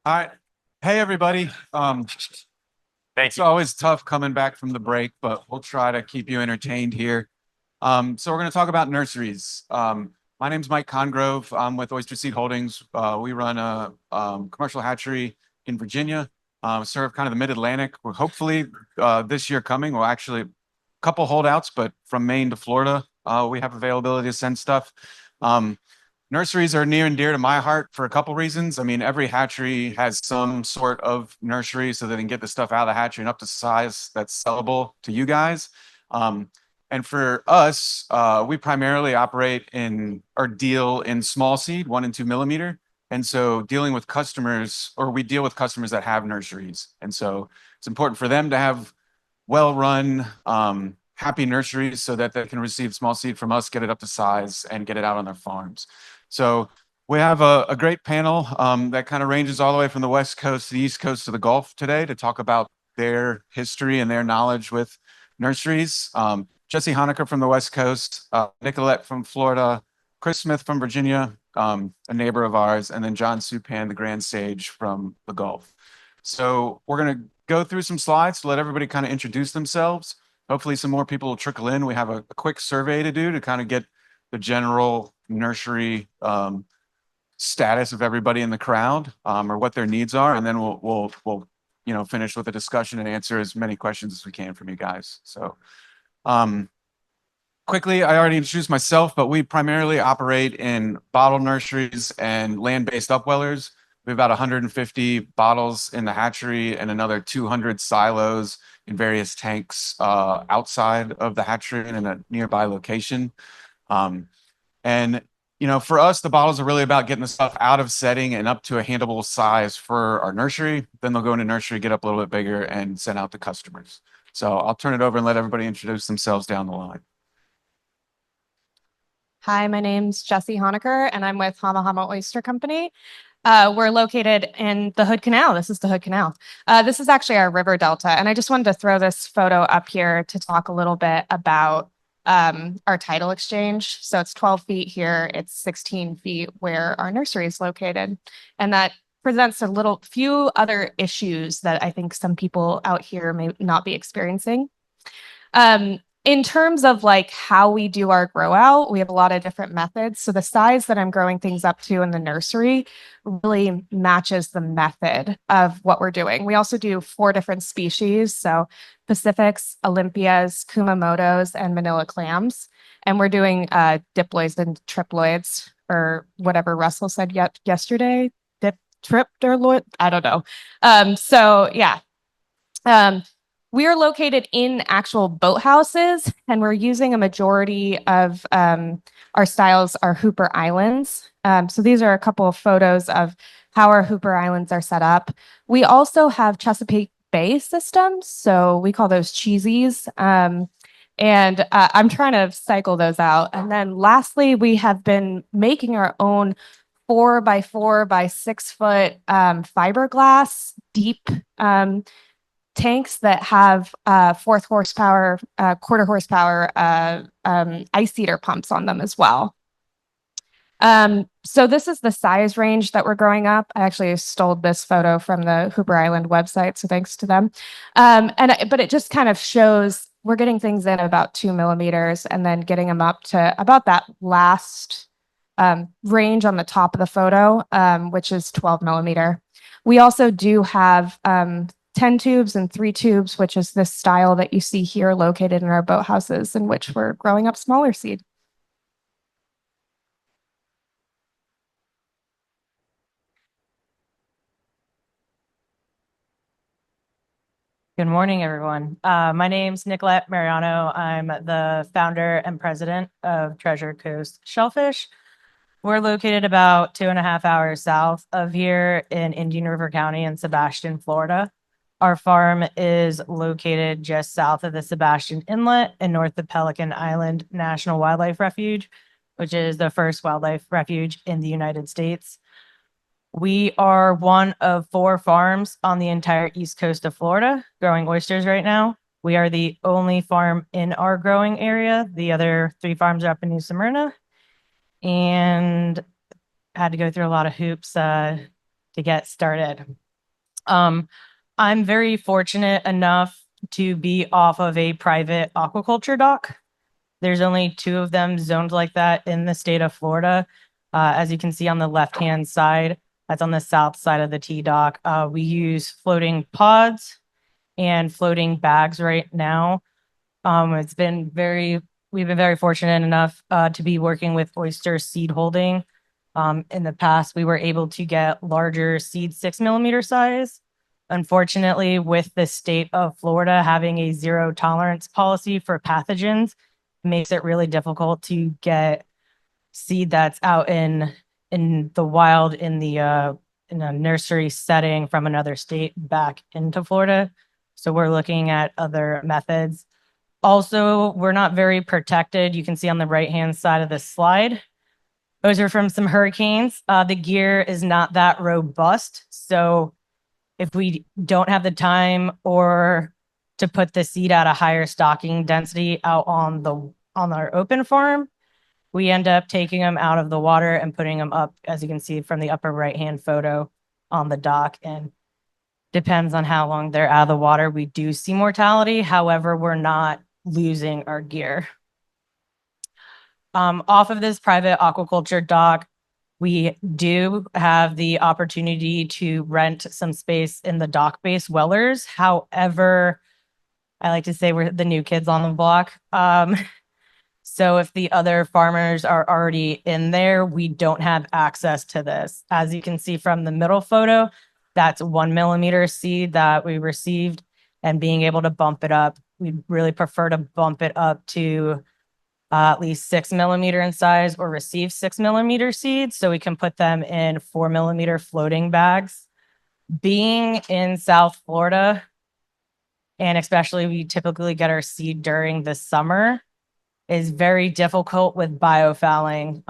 All right. Hey, everybody. It's always tough coming back from the break, but we'll try to keep you entertained here. So we're going to talk about nurseries. My name's Mike Congrove. I'm with Oyster Seed Holdings. We run a commercial hatchery in Virginia, serve kind of the mid-Atlantic. We're hopefully this year coming. We'll actually a couple holdouts, but from Maine to Florida, we have availability to send stuff. Um, Nurseries are near and dear to my heart for a couple reasons. I mean, every hatchery has some sort of nursery so they can get the stuff out of the hatchery and up to size that's sellable to you guys. And for us, we primarily operate in or deal in small seed, 1 and 2 millimeter. And so dealing with customers, or we deal with customers that have nurseries. And so it's important for them to have well-run, happy nurseries so that they can receive small seed from us, get it up to size, and get it out on their farms. So we have a great panel that kind of ranges all the way from the West Coast to the East Coast to the Gulf today to talk about their history and their knowledge with nurseries. Jesse Honiker from the West Coast, Nicolette from Florida, Chris Smith from Virginia, a neighbor of ours, and then John Supan, the Grand Sage from the Gulf. So we're going to go through some slides to let everybody kind of introduce themselves. Hopefully some more people will trickle in. We have a quick survey to do to kind of get the general nursery status of everybody in the crowd, or what their needs are, and then we'll finish with a discussion and answer as many questions as we can from you guys. So quickly, I already introduced myself, but we primarily operate in bottle nurseries and land-based upwellers. We have about 150 bottles in the hatchery and another 200 silos in various tanks outside of the hatchery and in a nearby location. And for us, the bottles are really about getting the stuff out of setting and up to a handleable size for our nursery. Then they'll go into nursery, get up a little bit bigger, and send out to customers. So I'll turn it over and let everybody introduce themselves down the line. Hi, my name's Jesse Honiker, and I'm with Hama Hama Oyster Company. We're located in the Hood Canal. This is the Hood Canal. This is actually our river delta, and I just wanted to throw this photo up here to talk a little bit about our tidal exchange. So it's 12 feet here. It's 16 feet where our nursery is located, and that presents a few other issues that I think some people out here may not be experiencing. In terms of like how we do our grow out, we have a lot of different methods. So the size that I'm growing things up to in the nursery really matches the method of what we're doing. We also do 4 different species. So Pacifics, Olympias, Kumamotos, and Manila clams. And we're doing diploids and triploids, or whatever Russell said yesterday. Tripped or loid? I don't know. So yeah. We are located in actual boathouses, and we're using a majority of our styles are Hooper Islands. So these are a couple of photos of how our Hooper Islands are set up. We also have Chesapeake Bay systems, so we call those cheesies. And I'm trying to cycle those out. And then lastly, we have been making our own 4x4x6 foot fiberglass deep tanks that have fourth horsepower, quarter horsepower ice seeder pumps on them as well. So this is the size range that we're growing up. I actually stole this photo from the Hooper Island website, so thanks to them. But it just kind of shows we're getting things in about 2 millimeters and then getting them up to about that last range on the top of the photo, which is 12 millimeter. We also do have 10 tubes and 3 tubes, which is this style that you see here located in our boathouses, in which we're growing up smaller seed. Good morning, everyone. My name's Nicolette Mariano. I'm the founder and president of Treasure Coast Shellfish. We're located about 2.5 hours south of here in Indian River County in Sebastian, Florida. Our farm is located just south of the Sebastian Inlet and north of Pelican Island National Wildlife Refuge, which is the first wildlife refuge in the United States. We are one of 4 farms on the entire east coast of Florida growing oysters right now. We are the only farm in our growing area. The other 3 farms are up in New Smyrna, and had to go through a lot of hoops to get started. I'm very fortunate enough to be off of a private aquaculture dock. There's only 2 of them zoned like that in the state of Florida. As you can see on the left-hand side, that's on the south side of the T dock. We use floating pods and floating bags right now. We've been very fortunate enough to be working with Oyster Seed Holding. In the past, we were able to get larger seed 6 millimeter size. Unfortunately, with the state of Florida having a zero tolerance policy for pathogens, it makes it really difficult to get seed that's out in the wild in a nursery setting from another state back into Florida. So we're looking at other methods. Also, we're not very protected. You can see on the right-hand side of the slide. Those are from some hurricanes. The gear is not that robust. So if we don't have the time or to put the seed at a higher stocking density out on our open farm, we end up taking them out of the water and putting them up, as you can see from the upper right-hand photo, on the dock. And depends on how long they're out of the water, we do see mortality. However, we're not losing our gear. Off of this private aquaculture dock, we do have the opportunity to rent some space in the dock-based wellers. However, I like to say we're the new kids on the block. So if the other farmers are already in there, we don't have access to this. As you can see from the middle photo, that's 1 millimeter seed that we received, and being able to bump it up, we really prefer to bump it up to at least 6 millimeter in size or receive 6 millimeter seeds so we can put them in 4 millimeter floating bags. Being in South Florida, and especially we typically get our seed during the summer, is very difficult with biofouling.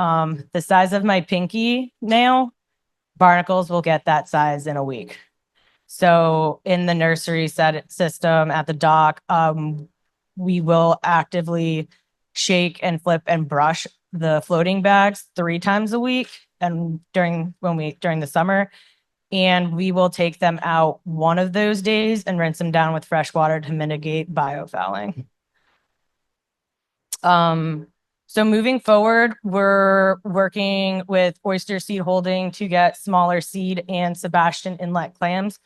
The size of my pinky nail, barnacles will get that size in a week. So in the nursery system at the dock, we will actively shake and flip and brush the floating bags 3 times a week and during the summer. And we will take them out one of those days and rinse them down with fresh water to mitigate biofouling. So moving forward, we're working with Oyster Seed Holding to get smaller seed and Sebastian Inlet clams,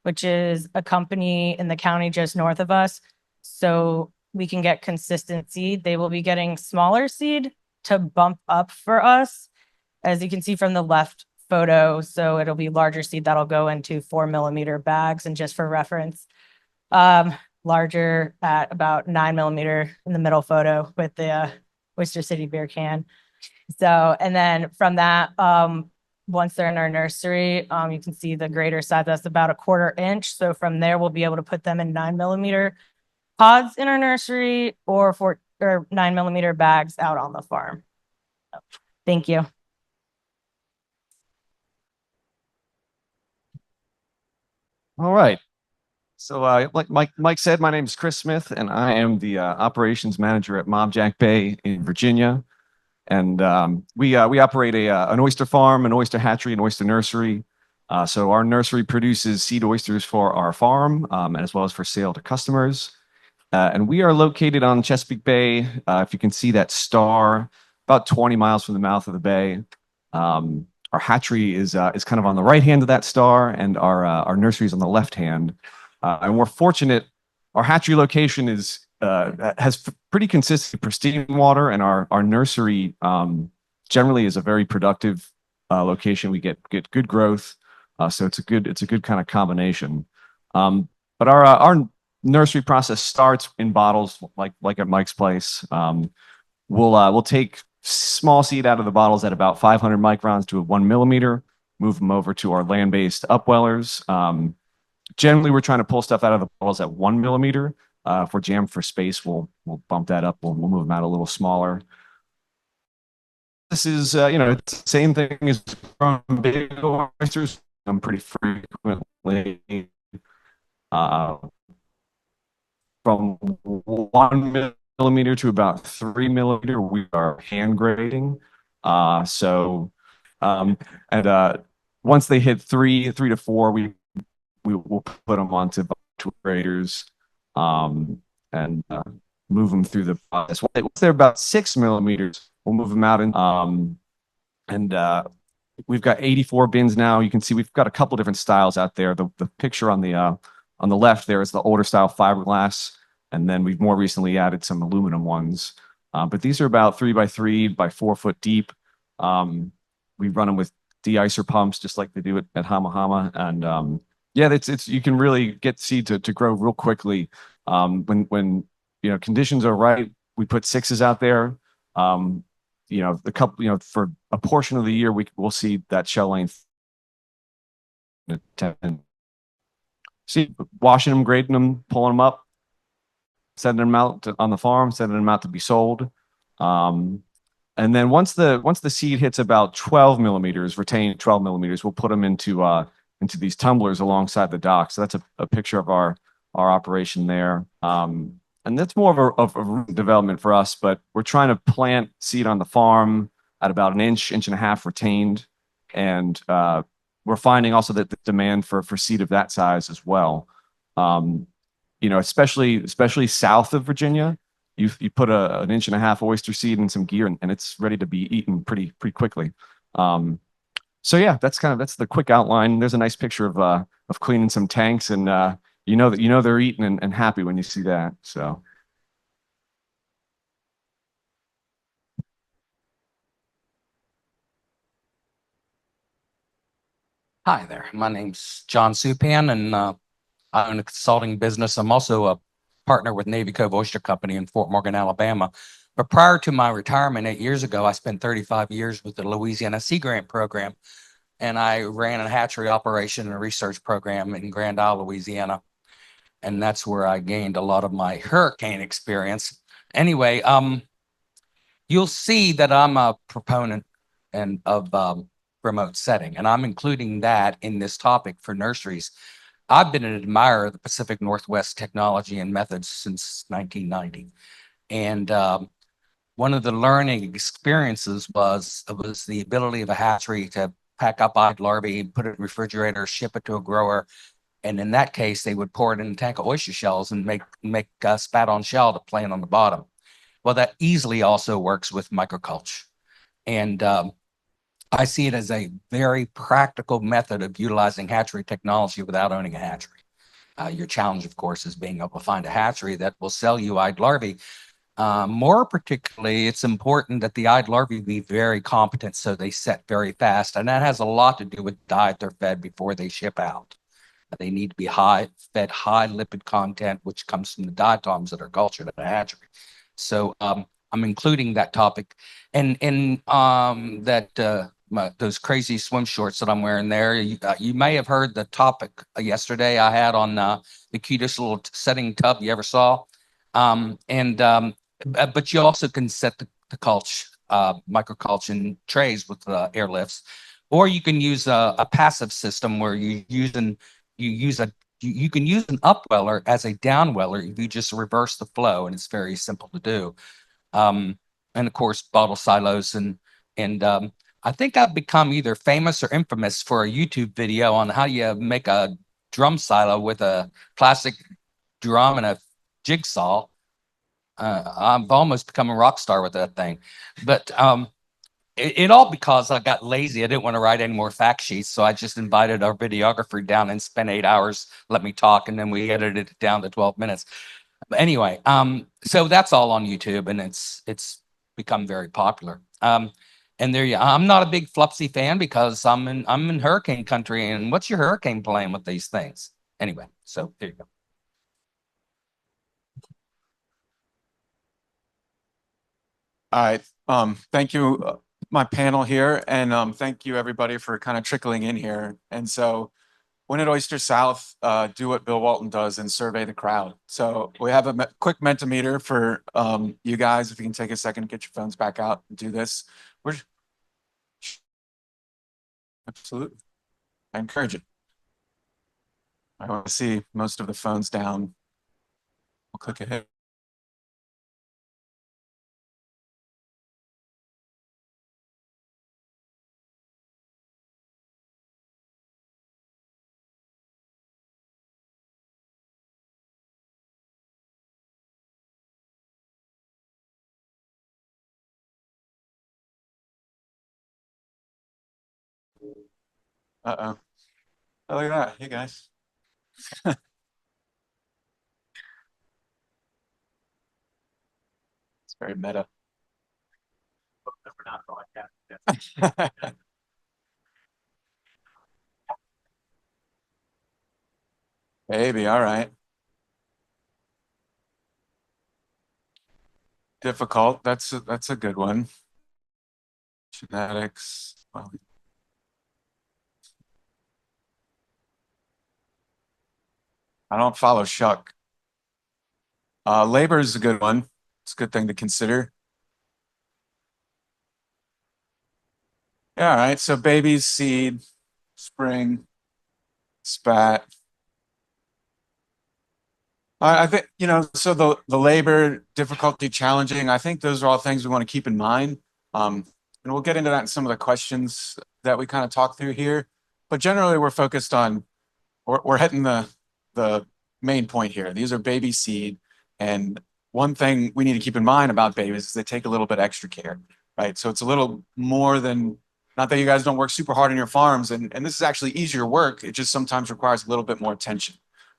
which is a company in the county just north of us. So we can get consistent seed. They will be getting smaller seed to bump up for us, as you can see from the left photo. So it'll be larger seed that'll go into 4 millimeter bags. And just for reference, larger at about 9 millimeter in the middle photo with the Oyster City beer can. So, and then from that, once they're in our nursery, you can see the greater size, that's about a 1/4 inch. So from there, we'll be able to put them in 9 millimeter pods in our nursery or 9 millimeter bags out on the farm. Thank you. All right. So like Mike said, my name is Chris Smith, and I am the operations manager at Mobjack Bay in Virginia. And we operate an oyster farm, an oyster hatchery, an oyster nursery. So our nursery produces seed oysters for our farm, as well as for sale to customers. And we are located on Chesapeake Bay. If you can see that star, about 20 miles from the mouth of the bay. Our hatchery is kind of on the right hand of that star, and our nursery is on the left hand. And we're fortunate. Our hatchery location has pretty consistent pristine water, and our nursery generally is a very productive location. We get good growth, so it's a good kind of combination. But our nursery process starts in bottles, like at Mike's place. We'll take small seed out of the bottles at about 500 microns to 1 millimeter, move them over to our land-based upwellers. Generally, we're trying to pull stuff out of the bottles at 1 millimeter. If we're jammed for space, we'll bump that up. We'll move them out a little smaller. This is, it's the same thing as from big oysters. I'm pretty frequently from 1 millimeter to about 3 millimeter, we are hand grading. once they hit 3 to 4, we will put them onto graders, and move them through the process. Once they're about 6 millimeters, we'll move them out and we've got 84 bins now. You can see we've got a couple different styles out there. The picture on the left there is the older style fiberglass, and then we've more recently added some aluminum ones. But these are about 3 by 3 by 4 foot deep. We run them with de-icer pumps, just like they do at Hama Hama, and yeah, it's you can really get seed to grow real quickly. When conditions are right, we put 6s out there. The couple, for a portion of the year, we'll see that shell length 10. See, washing them, grading them, pulling them up, sending them out on the farm, sending them out to be sold. And then once the seed hits about 12 millimeters, retained 12 millimeters, we'll put them into these tumblers alongside the dock. So that's a picture of our operation there. And that's more of a development for us, but we're trying to plant seed on the farm at about an inch and a half retained. And we're finding also that the demand for seed of that size as well. Especially south of Virginia, you put an inch and a half oyster seed in some gear and it's ready to be eaten pretty quickly. So yeah, that's the quick outline. There's a nice picture of cleaning some tanks, and they're eating and happy when you see that. So. Hi there. My name's John Supan, and I own a consulting business. I'm also a partner with Navy Cove Oyster Company in Fort Morgan, Alabama. But prior to my retirement 8 years ago, I spent 35 years with the Louisiana Sea Grant Program, and I ran a hatchery operation and a research program in Grand Isle, Louisiana. And that's where I gained a lot of my hurricane experience. Anyway, you'll see that I'm a proponent of remote setting, and I'm including that in this topic for nurseries. I've been an admirer of the Pacific Northwest technology and methods since 1990. And one of the learning experiences was the ability of a hatchery to pack up eyed larvae, put it in a refrigerator, ship it to a grower. And in that case, they would pour it in a tank of oyster shells and make spat on shell to plant on the bottom. Well, that easily also works with microculture. And I see it as a very practical method of utilizing hatchery technology without owning a hatchery. Your challenge, of course, is being able to find a hatchery that will sell you eyed larvae. More particularly, it's important that the eyed larvae be very competent so they set very fast. And that has a lot to do with the diet they're fed before they ship out. They need to be fed high lipid content, which comes from the diatoms that are cultured at a hatchery. So I'm including that topic, and those crazy swim shorts that I'm wearing there. You may have heard the topic yesterday I had on the cutest little setting tub you ever saw, but you also can set the culture, microculture in trays with airlifts, or you can use a passive system where you can use an upweller as a downweller if you just reverse the flow, and it's very simple to do. And of course, bottle silos and I think I've become either famous or infamous for a YouTube video on how you make a drum silo with a plastic drum and a jigsaw. I've almost become a rock star with that thing, but it all because I got lazy. I didn't want to write any more fact sheets, so I just invited our videographer down and spent 8 hours, let me talk, and then we edited it down to 12 minutes. But anyway, so that's all on YouTube, and it's become very popular. And I'm not a big Flupsy fan because I'm in hurricane country, and what's your hurricane plan with these things? Anyway, so there you go. All right. Thank you, my panel here, and thank you everybody for kind of trickling in here. And so when at Oyster South, do what Bill Walton does and survey the crowd. So we have a quick Mentimeter for you guys. If you can take a second, get your phones back out and do this. Absolutely. I encourage it. I want to see most of the phones down. I'll click ahead. Uh-oh. Oh, look at that. Hey, guys. It's very meta. Maybe, all right. Difficult. That's a good one. Genetics. Well, I don't follow Shuck. Labor is a good one. It's a good thing to consider. Yeah, all right. So babies, seed, spring, spat. I think, so the labor, difficulty, challenging, I think those are all things we want to keep in mind. And we'll get into that in some of the questions that we kind of talk through here. But generally, we're focused on, we're hitting the main point here. These are baby seed. And one thing we need to keep in mind about babies is they take a little bit extra care, right? So it's a little more than, not that you guys don't work super hard on your farms, and this is actually easier work. It just sometimes requires a little bit more attention.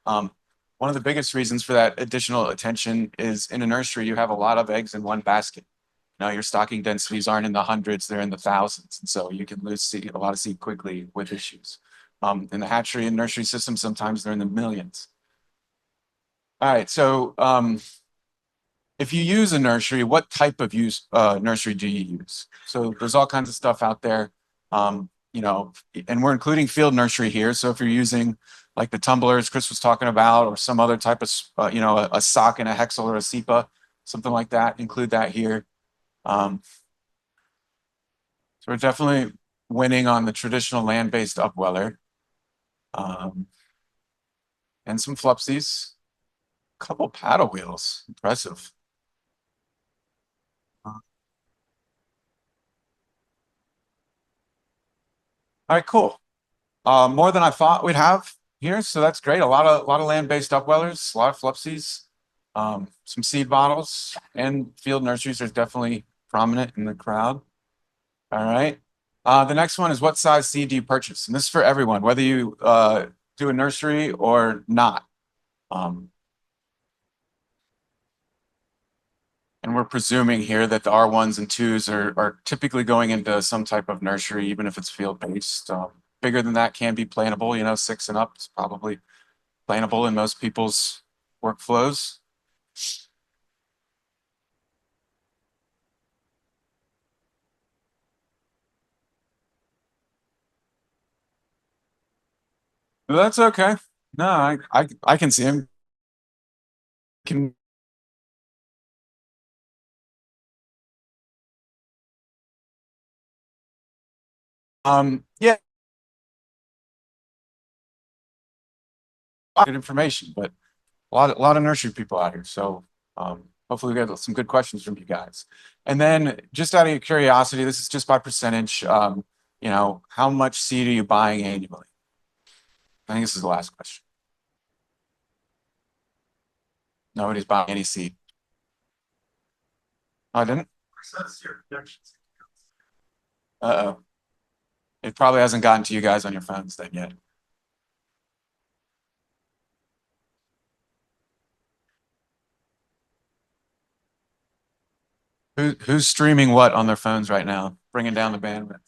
One of the biggest reasons for that additional attention is in a nursery, you have a lot of eggs in one basket. Your stocking densities aren't in the hundreds, they're in the thousands. And so you can lose seed, a lot of seed quickly with issues. In the hatchery and nursery system, sometimes they're in the millions. All right, so if you use a nursery, what type of nursery do you use? So there's all kinds of stuff out there, and we're including field nursery here. So if you're using like the tumblers Chris was talking about, or some other type of, a sock and a hexel or a SEPA, something like that, include that here. So we're definitely winning on the traditional land-based upweller. And some flupsies, a couple paddle wheels, impressive. All right, cool. More than I thought we'd have here, so that's great. A lot of land-based upwellers, a lot of flupsies, some seed bottles, and field nurseries are definitely prominent in the crowd. All right. The next one is, what size seed do you purchase? And this is for everyone, whether you do a nursery or not. And we're presuming here that the R1s and 2s are typically going into some type of nursery, even if it's field-based. Bigger than that can be plantable, 6 and up is probably plantable in most people's workflows. But that's okay. No, I can see him. Can yeah, good information, but a lot of nursery people out here. So hopefully we get some good questions from you guys. And then, just out of your curiosity, this is just by percentage. How much seed are you buying annually? I think this is the last question. Nobody's buying any seed. Oh, I didn't? Uh-oh. It probably hasn't gotten to you guys on your phones then yet. Who's streaming what on their phones right now? Bringing down the bandwidth.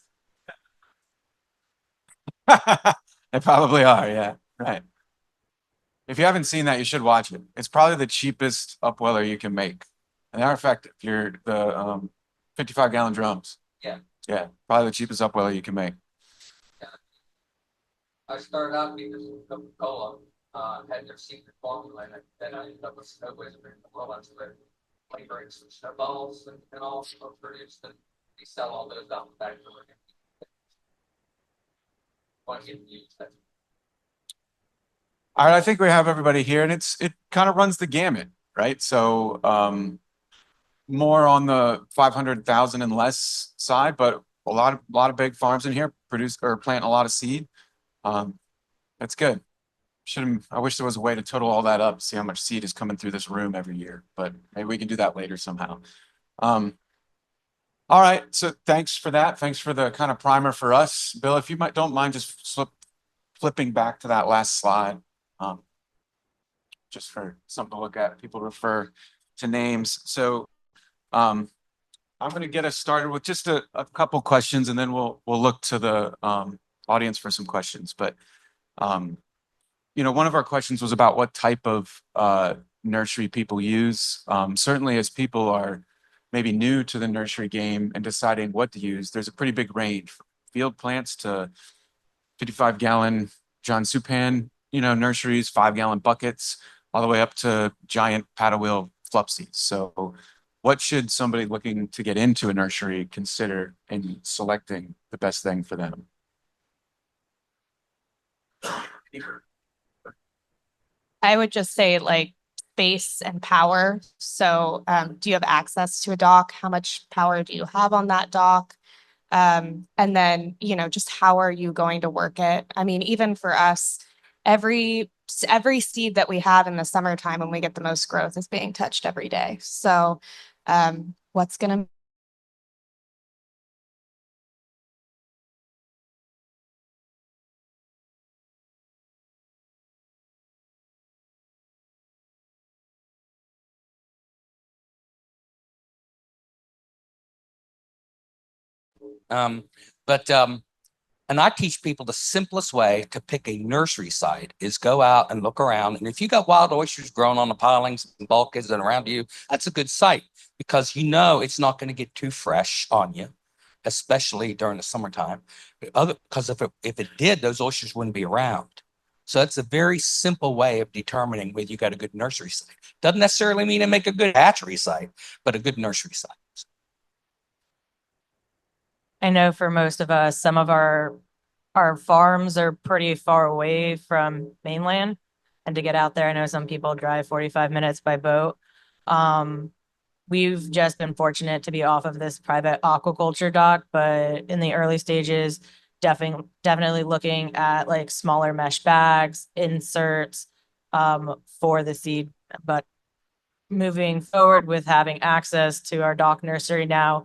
They probably are, yeah. Right. If you haven't seen that, you should watch it. It's probably the cheapest upweller you can make. And they are effective. You're the 55-gallon drums. Yeah. Yeah, probably the cheapest upweller you can make. I started out because of Coca-Cola, had their secret formula, and then I ended up with Snow Wizard and a whole bunch of their flavorings and snowballs and all produced, and we sell all those out the back door. Want to get used that. All right, I think we have everybody here, and it kind of runs the gamut, right? So more on the 500,000 and less side, but a lot of big farms in here produce or plant a lot of seed. That's good. I wish there was a way to total all that up, see how much seed is coming through this room every year, but maybe we can do that later somehow. All right, so thanks for that. Thanks for the kind of primer for us. Bill, if you don't mind just flipping back to that last slide. Um, just for something to look at, people refer to names. So I'm going to get us started with just a couple questions, and then we'll look to the audience for some questions. But one of our questions was about what type of nursery people use. Certainly, as people are maybe new to the nursery game and deciding what to use, there's a pretty big range from field plants to 55-gallon John Supan, nurseries, 5-gallon buckets, all the way up to giant paddle wheel Flupsies. So what should somebody looking to get into a nursery consider in selecting the best thing for them? I would just say like space and power. So do you have access to a dock? How much power do you have on that dock? And then, just how are you going to work it? I mean, even for us, every seed that we have in the summertime when we get the most growth is being touched every day. So what's going to And I teach people the simplest way to pick a nursery site is go out and look around. And if you got wild oysters growing on the pilings and bulkheads and around you, that's a good site because it's not going to get too fresh on you, especially during the summertime. Because if it did, those oysters wouldn't be around. So it's a very simple way of determining whether you got a good nursery site. Doesn't necessarily mean to make a good hatchery site, but a good nursery site. I know for most of us, some of our farms are pretty far away from mainland. And to get out there, I know some people drive 45 minutes by boat. We've just been fortunate to be off of this private aquaculture dock, but in the early stages, definitely looking at like smaller mesh bags, inserts for the seed. But moving forward with having access to our dock nursery now,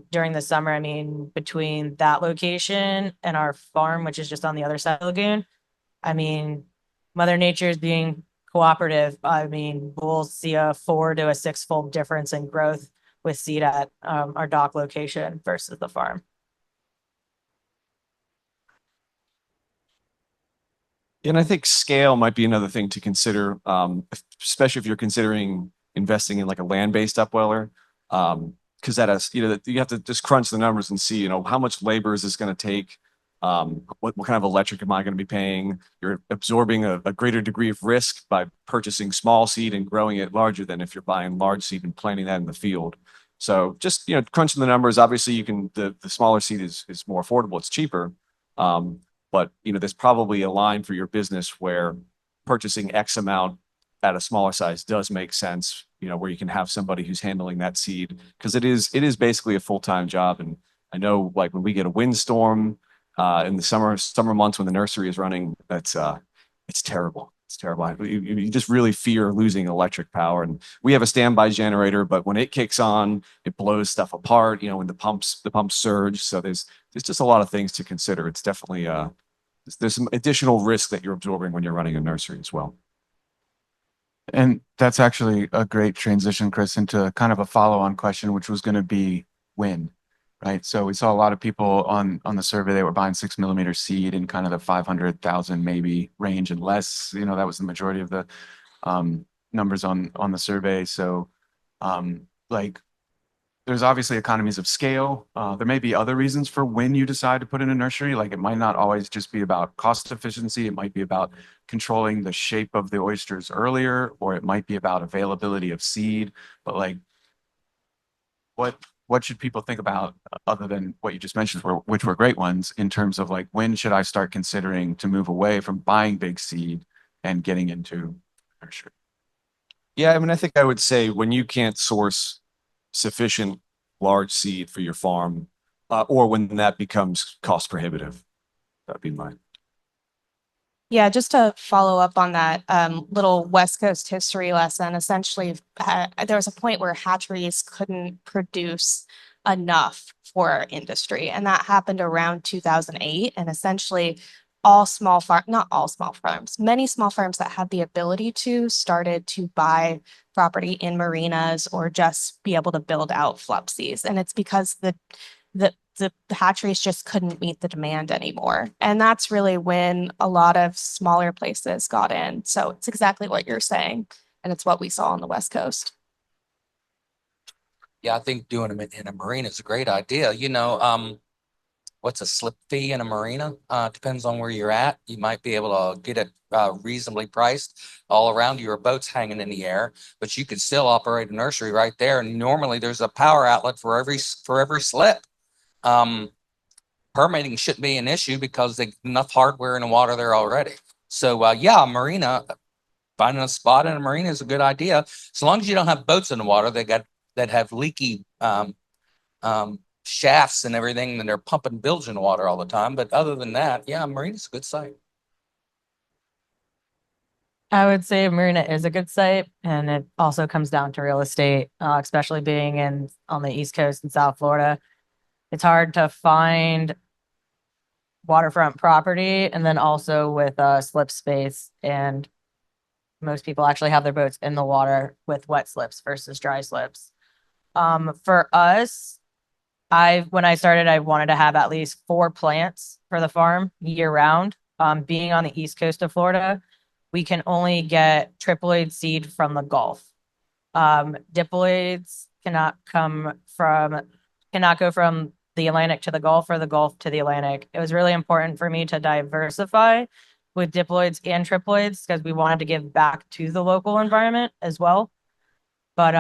during the summer, I mean, between that location and our farm, which is just on the other side of the lagoon, I mean, Mother Nature is being cooperative. I mean, we'll see a 4 to a 6-fold difference in growth with seed at our dock location versus the farm. And I think scale might be another thing to consider, especially if you're considering investing in like a land-based upweller. Because that has, you have to just crunch the numbers and see, how much labor is this going to take? What kind of electric am I going to be paying? You're absorbing a greater degree of risk by purchasing small seed and growing it larger than if you're buying large seed and planting that in the field. So just, crunching the numbers, obviously the smaller seed is more affordable. It's cheaper. But there's probably a line for your business where purchasing X amount at a smaller size does make sense, where you can have somebody who's handling that seed because it is basically a full-time job. And I know like when we get a windstorm in the summer months when the nursery is running, it's terrible. It's terrible. You just really fear losing electric power. And we have a standby generator, but when it kicks on, it blows stuff apart, when the pumps surge. So there's just a lot of things to consider. It's definitely there's some additional risk that you're absorbing when you're running a nursery as well. And that's actually a great transition, Chris, into kind of a follow-on question, which was going to be when, right? So we saw a lot of people on the survey, they were buying 6mm seed in kind of the 500,000 maybe range and less. That was the majority of the numbers on the survey. So there's obviously economies of scale. There may be other reasons for when you decide to put in a nursery. Like it might not always just be about cost efficiency. It might be about controlling the shape of the oysters earlier, or it might be about availability of seed. But like, what should people think about other than what you just mentioned, which were great ones, in terms of like, when should I start considering to move away from buying big seed and getting into nursery? Yeah, I mean, I think I would say when you can't source sufficient large seed for your farm, or when that becomes cost prohibitive. That'd be mine. Yeah, just to follow up on that little West Coast history lesson, essentially there was a point where hatcheries couldn't produce enough for our industry. And that happened around 2008. And essentially all small farm, not all small farms, many small farms that had the ability to started to buy property in marinas or just be able to build out flupsies. And it's because the hatcheries just couldn't meet the demand anymore. And that's really when a lot of smaller places got in. So it's exactly what you're saying. And it's what we saw on the West Coast. Yeah, I think doing them in a marina is a great idea. What's a slip fee in a marina? Depends on where you're at. You might be able to get it reasonably priced. All around your boat's hanging in the air, but you can still operate a nursery right there. And normally there's a power outlet for every slip. Permitting shouldn't be an issue because there's enough hardware in the water there already. So yeah, a marina, finding a spot in a marina is a good idea. As long as you don't have boats in the water that have leaky shafts and everything, and they're pumping bilge in the water all the time. But other than that, yeah, marina's a good site. I would say marina is a good site, and it also comes down to real estate, especially being on the East Coast in South Florida. It's hard to find waterfront property, and then also with slip space, and most people actually have their boats in the water with wet slips versus dry slips. For us, when I started, I wanted to have at least 4 plants for the farm year round. Being on the East Coast of Florida, we can only get triploid seed from the Gulf. Diploids cannot go from the Atlantic to the Gulf or the Gulf to the Atlantic. It was really important for me to diversify with diploids and triploids because we wanted to give back to the local environment as well. But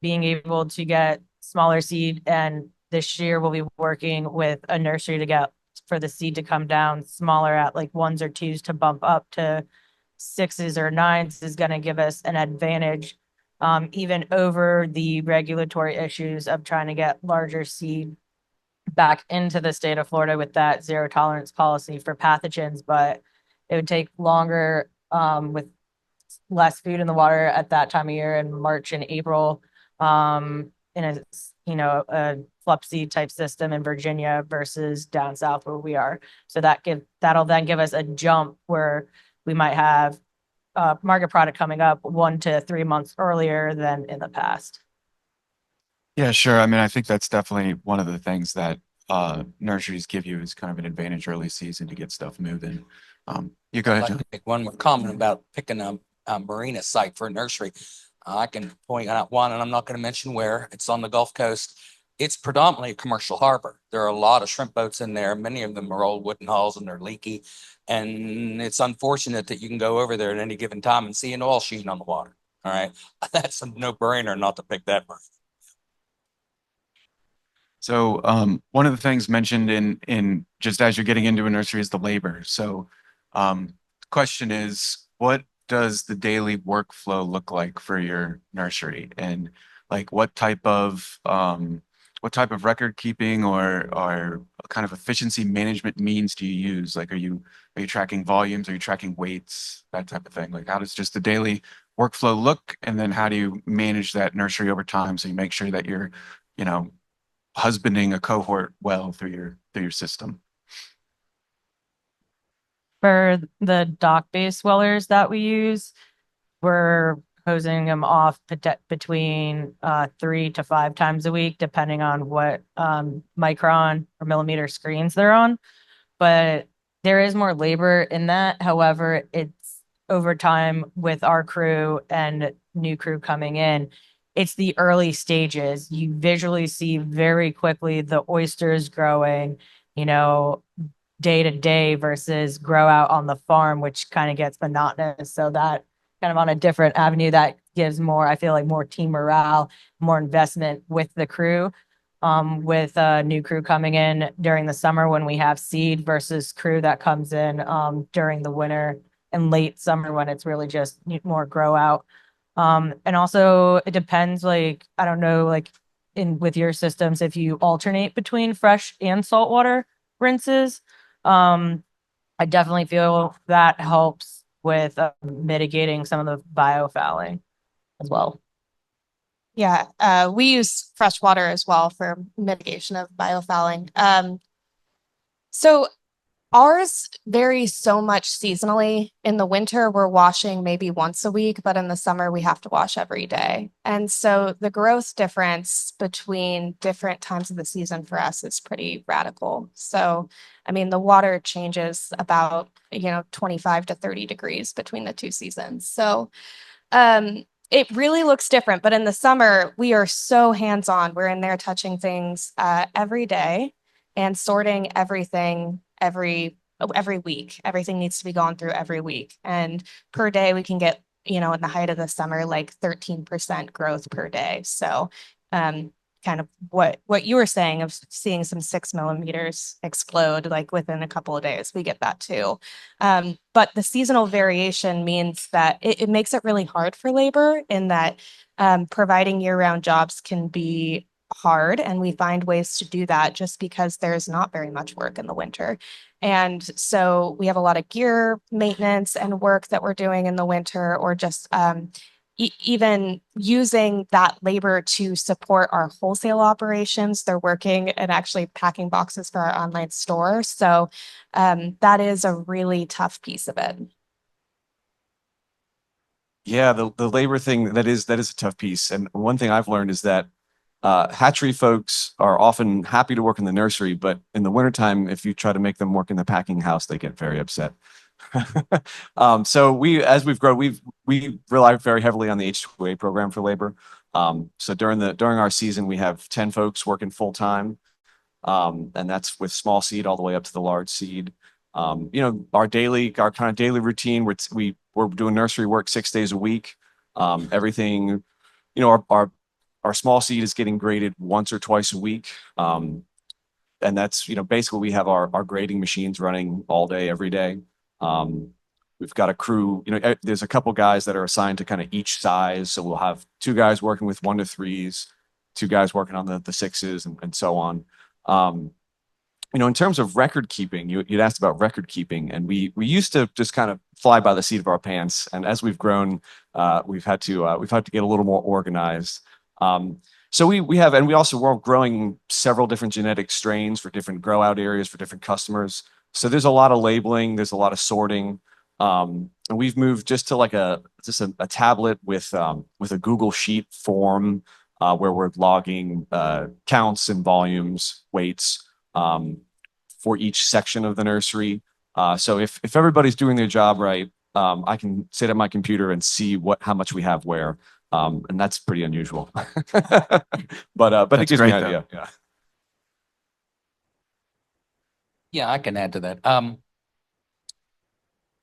being able to get smaller seed, and this year we'll be working with a nursery to get for the seed to come down smaller at like 1s or 2s to bump up to 6s or 9s is going to give us an advantage even over the regulatory issues of trying to get larger seed back into the state of Florida with that zero tolerance policy for pathogens. But it would take longer with less food in the water at that time of year in March and April in a flupsy type system in Virginia versus down south where we are. So that'll then give us a jump where we might have market product coming up 1 to 3 months earlier than in the past. Yeah, sure. I mean, I think that's definitely one of the things that nurseries give you is kind of an advantage early season to get stuff moving. You go ahead, I'd John. like to make one more comment about picking a marina site for a nursery. I can point out one, and I'm not going to mention where. It's on the Gulf Coast. It's predominantly a commercial harbor. There are a lot of shrimp boats in there. Many of them are old wooden hulls and they're leaky. And it's unfortunate that you can go over there at any given time and see an oil sheen on the water. All right. That's a no-brainer not to pick that marina. So one of the things mentioned in just as you're getting into a nursery is the labor. So question is, what does the daily workflow look like for your nursery? And like what type of record keeping or kind of efficiency management means do you use? Like are you tracking volumes? Are you tracking weights? That type of thing. Like how does just the daily workflow look? And then how do you manage that nursery over time so you make sure that you're, husbanding a cohort well through your system? For the dock-based wellers that we use, we're hosing them off between 3 to 5 times a week, depending on what micron or millimeter screens they're on. But there is more labor in that. However, it's over time with our crew and new crew coming in. It's the early stages. You visually see very quickly the oysters growing, day to day versus grow out on the farm, which kind of gets monotonous. So that kind of on a different avenue that gives more, I feel like more team morale, more investment with the crew. With a new crew coming in during the summer when we have seed versus crew that comes in during the winter and late summer when it's really just more grow out. And also it depends, I don't know, with your systems, if you alternate between fresh and saltwater rinses. I definitely feel that helps with mitigating some of the biofouling as well. Yeah, we use fresh water as well for mitigation of biofouling. So ours varies so much seasonally. In the winter, we're washing maybe once a week, but in the summer, we have to wash every day. And so the growth difference between different times of the season for us is pretty radical. So, I mean, the water changes about, 25 to 30 degrees between the two seasons. So, it really looks different, but in the summer, we are so hands-on. We're in there touching things every day and sorting everything every week. Everything needs to be gone through every week. And per day, we can get, in the height of the summer, like 13% growth per day. So kind of what you were saying of seeing some 6 millimeters explode like within a couple of days. We get that too. But the seasonal variation means that it makes it really hard for labor in that providing year-round jobs can be hard, and we find ways to do that just because there's not very much work in the winter. And so we have a lot of gear maintenance and work that we're doing in the winter, or just even using that labor to support our wholesale operations. They're working and actually packing boxes for our online store. So that is a really tough piece of it. Yeah, the labor thing, that is a tough piece. And one thing I've learned is that hatchery folks are often happy to work in the nursery, but in the wintertime, if you try to make them work in the packing house, they get very upset. So as we've grown, we rely very heavily on the H2A program for labor. So during our season, we have 10 folks working full time. And that's with small seed all the way up to the large seed. Our kind of daily routine, we're doing nursery work 6 days a week. Everything, our small seed is getting graded once or twice a week. And that's, basically we have our grading machines running all day, every day. We've got a crew, there's a couple guys that are assigned to kind of each size. So we'll have 2 guys working with 1 to 3s, 2 guys working on the 6s and so on. In terms of record keeping, you'd asked about record keeping, and we used to just kind of fly by the seat of our pants. And as we've grown, we've had to get a little more organized. So we're growing several different genetic strains for different grow out areas for different customers. So there's a lot of labeling, there's a lot of sorting. And we've moved just to like a tablet with a Google Sheet form where we're logging counts and volumes, weights for each section of the nursery. So if everybody's doing their job right, I can sit at my computer and see how much we have where. And that's pretty unusual. But it gives me an idea. Yeah. Yeah, I can add to that.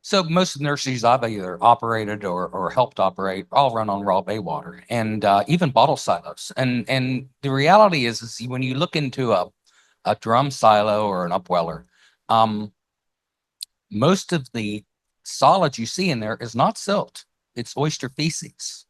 So most nurseries I've either operated or helped operate all run on raw bay water, and even bottle silos. And the reality is when you look into a drum silo or an upweller, most of the solids you see in there is not silt, it's oyster feces.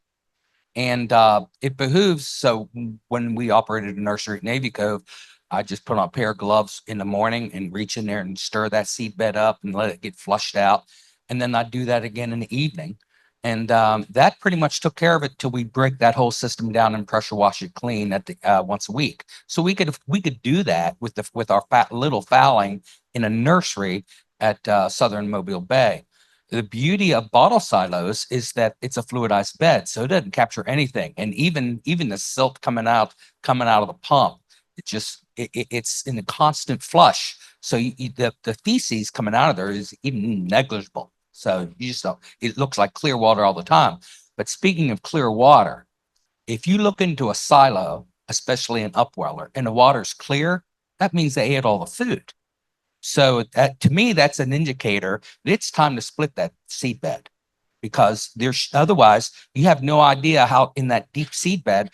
And it behooves, so when we operated a nursery at Navy Cove, I just put on a pair of gloves in the morning and reach in there and stir that seed bed up and let it get flushed out. And then I'd do that again in the evening. And that pretty much took care of it till we break that whole system down and pressure wash it clean at once a week. So we could do that with our little fouling in a nursery at Southern Mobile Bay. The beauty of bottle silos is that it's a fluidized bed, so it doesn't capture anything. And even the silt coming out of the pump, it's in a constant flush. So the feces coming out of there is even negligible. So you just don't, it looks like clear water all the time. But speaking of clear water, if you look into a silo, especially an upweller, and the water's clear, that means they ate all the food. So to me, that's an indicator that it's time to split that seed bed, because otherwise you have no idea how in that deep seed bed,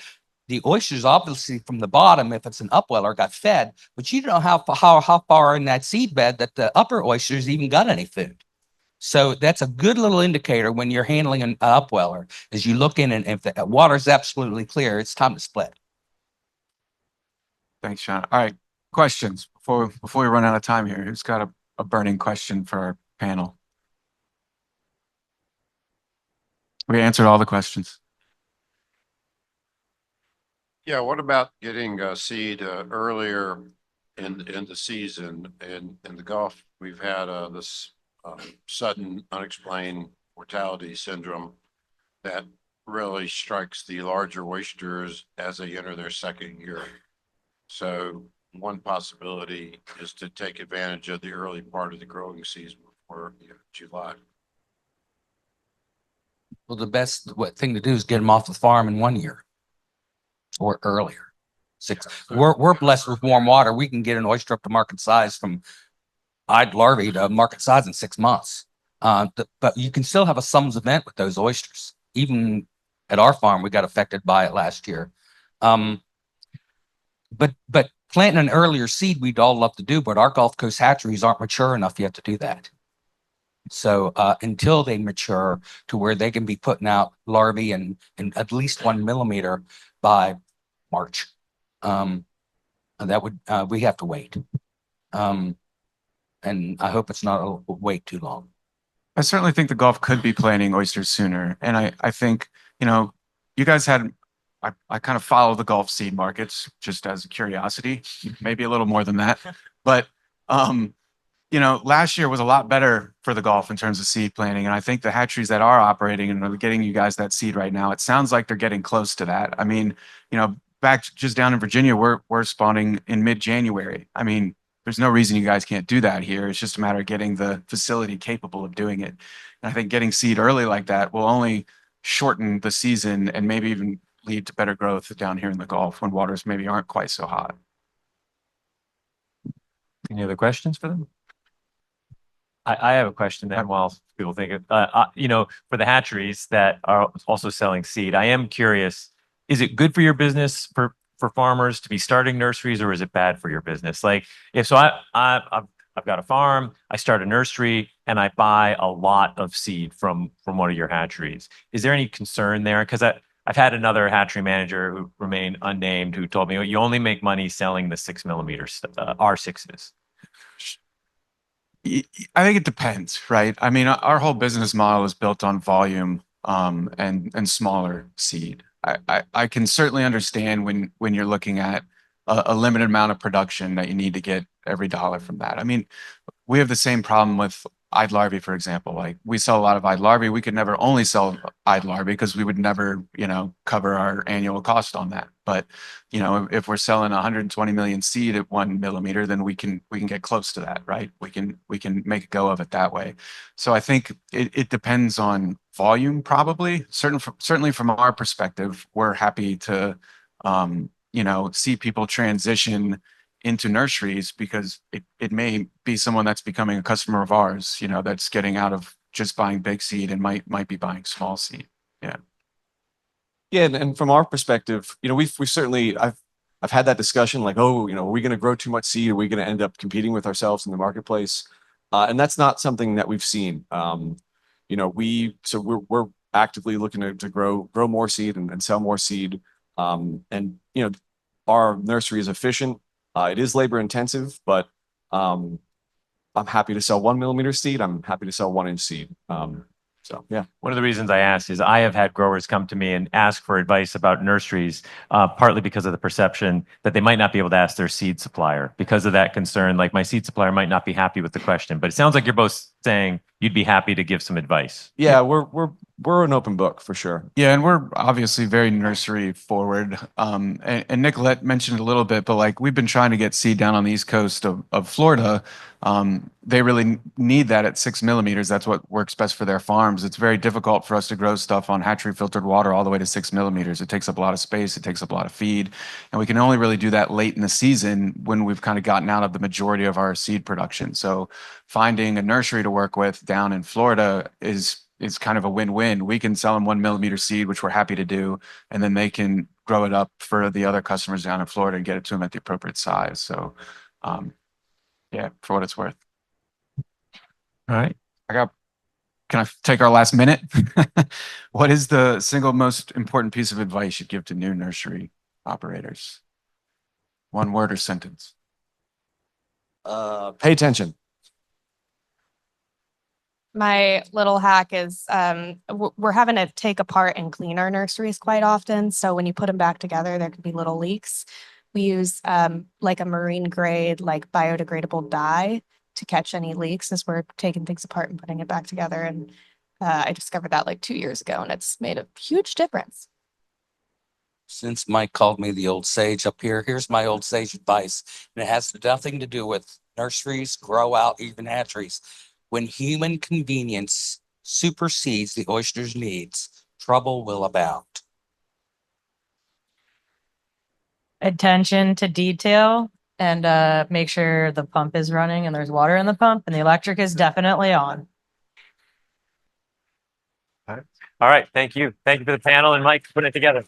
the oysters obviously from the bottom, if it's an upweller, got fed, but you don't know how far in that seed bed that the upper oysters even got any food. So that's a good little indicator when you're handling an upweller, is you look in and if the water's absolutely clear, it's time to split. Thanks, Sean. All right, questions before we run out of time here. Who's got a burning question for our panel? We answered all the questions. Yeah, what about getting seed earlier in the season? In the Gulf, we've had this sudden unexplained mortality syndrome that really strikes the larger oysters as they enter their second year. So one possibility is to take advantage of the early part of the growing season before July. Well, the best thing to do is get them off the farm in 1 year or earlier. We're blessed with warm water. We can get an oyster up to market size from eyed larvae to market size in 6 months. But you can still have a sums event with those oysters. Even at our farm, we got affected by it last year. But planting an earlier seed, we'd all love to do, but our Gulf Coast hatcheries aren't mature enough yet to do that. So until they mature to where they can be putting out larvae in at least 1 millimeter by March, that would we have to wait. And I hope it's not a wait too long. I certainly think the Gulf could be planting oysters sooner. And I think, you guys had, I kind of follow the Gulf seed markets just as a curiosity, maybe a little more than that. But, last year was a lot better for the Gulf in terms of seed planting. And I think the hatcheries that are operating and are getting you guys that seed right now, it sounds like they're getting close to that. I mean, back just down in Virginia, we're spawning in mid-January. I mean, there's no reason you guys can't do that here. It's just a matter of getting the facility capable of doing it. And I think getting seed early like that will only shorten the season and maybe even lead to better growth down here in the Gulf when waters maybe aren't quite so hot. Any other questions for them? I have a question then while people think of, for the hatcheries that are also selling seed, I am curious, is it good for your business for farmers to be starting nurseries, or is it bad for your business? Like if so, I've got a farm, I start a nursery and I buy a lot of seed from one of your hatcheries. Is there any concern there? Because I've had another hatchery manager who remained unnamed who told me, you only make money selling the 6 millimeters, R6s. I think it depends, right? I mean, our whole business model is built on volume and smaller seed. I can certainly understand when you're looking at a limited amount of production that you need to get every dollar from that. I mean, we have the same problem with eyed larvae, for example. Like we sell a lot of eyed larvae. We could never only sell eyed larvae because we would never, cover our annual cost on that. But, if we're selling 120 million seed at 1 millimeter, then we can get close to that, right? We can make a go of it that way. So I think it depends on volume, probably. Certainly from our perspective, we're happy to, see people transition into nurseries because it may be someone that's becoming a customer of ours, that's getting out of just buying big seed and might be buying small seed. Yeah. Yeah, and from our perspective, we've certainly I've had that discussion like, are we going to grow too much seed? Are we going to end up competing with ourselves in the marketplace? And that's not something that we've seen. We're actively looking to grow more seed and sell more seed. Our nursery is efficient. It is labor intensive, but I'm happy to sell 1 millimeter seed. I'm happy to sell 1 inch seed. So yeah. One of the reasons I asked is I have had growers come to me and ask for advice about nurseries, partly because of the perception that they might not be able to ask their seed supplier because of that concern. Like my seed supplier might not be happy with the question, but it sounds like you're both saying you'd be happy to give some advice. Yeah, we're an open book for sure. Yeah, and we're obviously very nursery forward. And Nicolette mentioned it a little bit, but like we've been trying to get seed down on the east coast of Florida. They really need that at 6 millimeters. That's what works best for their farms. It's very difficult for us to grow stuff on hatchery filtered water all the way to 6 millimeters. It takes up a lot of space. It takes up a lot of feed. And we can only really do that late in the season when we've kind of gotten out of the majority of our seed production. So finding a nursery to work with down in Florida is kind of a win-win. We can sell them 1 millimeter seed, which we're happy to do, and then they can grow it up for the other customers down in Florida and get it to them at the appropriate size. So, yeah, for what it's worth. All right. Can I take our last minute? What is the single most important piece of advice you'd give to new nursery operators? One word or sentence? Pay attention. My little hack is we're having to take apart and clean our nurseries quite often. So when you put them back together, there could be little leaks. We use like a marine grade, like biodegradable dye to catch any leaks as we're taking things apart and putting it back together. And I discovered that like 2 years ago, and it's made a huge difference. Since Mike called me the old sage up here, here's my old sage advice. And it has nothing to do with nurseries, grow out, even hatcheries. When human convenience supersedes the oyster's needs, trouble will abound. Attention to detail and make sure the pump is running and there's water in the pump and the electric is definitely on. All right. Thank you. Thank you for the panel and Mike for putting it together.